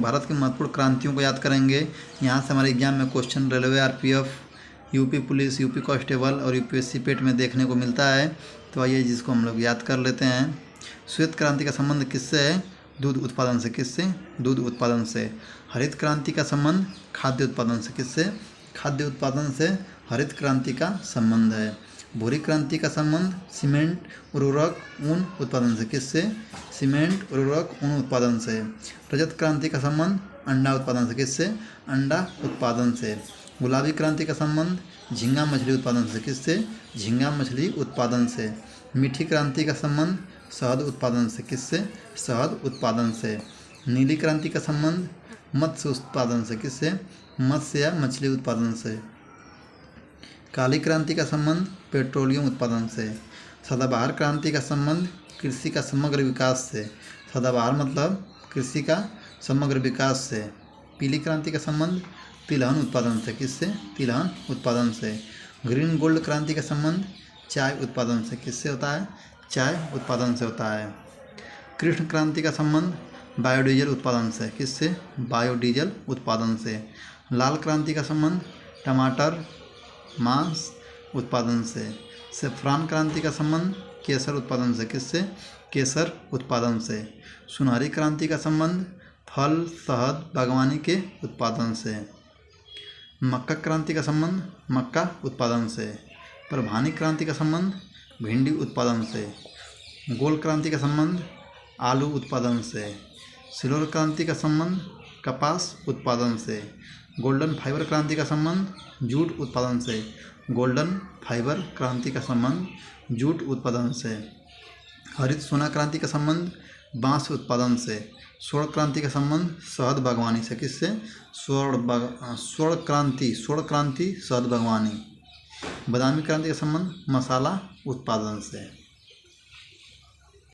में भारत की महत्वपूर्ण क्रांतियों को याद करेंगे। यहाँ से हमारे एग्जाम में question railway, RPF, UP police, UP constable और यूपीएससी पेट में देखने को मिलता है। तो आइए जिसको हम लोग याद कर लेते हैं। श्वेत क्रांति का संबंध किससे है? दूध उत्पादन से। किससे? दूध उत्पादन से। हरित क्रांति का संबंध खाद्य उत्पादन से। किससे? खाद्य उत्पादन से हरित क्रांति का संबंध है। भूरी क्रांति का संबंध सीमेंट, उर्वरक, ऊन उत्पादन से। किससे? सीमेंट, उर्वरक, ऊन उत्पादन से। रजत क्रांति का संबंध अंडा उत्पादन से। किससे? अंडा उत्पादन से। गुलाबी क्रांति का संबंध झींगा मछली उत्पादन से। किससे? झींगा मछली उत्पादन से। मीठी क्रांति का संबंध शहद उत्पादन से। किससे? शहद उत्पादन से। नीली क्रांति का संबंध मत्स्य उत्पादन से। किससे? मत्स्य या मछली उत्पादन से। काली क्रांति का संबंध पेट्रोलियम उत्पादन से। सदाबहार क्रांति का संबंध कृषि का समग्र विकास से। सदाबहार मतलब कृषि का समग्र विकास से। पीली क्रांति का संबंध तिलहन उत्पादन से। किससे? तिलहन उत्पादन से। ग्रीन गोल्ड क्रांति का संबंध चाय उत्पादन से। किससे होता है? चाय उत्पादन से होता है। कृष्ण क्रांति का संबंध बायोडीजल उत्पादन से। किससे? बायोडीजल उत्पादन से। लाल क्रांति का संबंध टमाटर, मांस उत्पादन से। सेफ्रॉन क्रांति का संबंध केसर उत्पादन से। किससे? केसर उत्पादन से। सुनहरी क्रांति का संबंध फल, शहद, बागवानी के उत्पादन से। मक्का क्रांति का संबंध मक्का उत्पादन से। परभानी क्रांति का संबंध भिंडी उत्पादन से। गोल क्रांति का संबंध आलू उत्पादन से। सिल्वर क्रांति का संबंध कपास उत्पादन से। गोल्डन फाइबर क्रांति का संबंध जूट उत्पादन से। गोल्डन फाइबर क्रांति का संबंध जूट उत्पादन से। हरित सोना क्रांति का संबंध बांस उत्पादन से। स्वर्ण क्रांति का संबंध शहद बागवानी से। किससे? स्वर्ण क्रांति शहद बागवानी। बादामी क्रांति का संबंध मसाला उत्पादन से।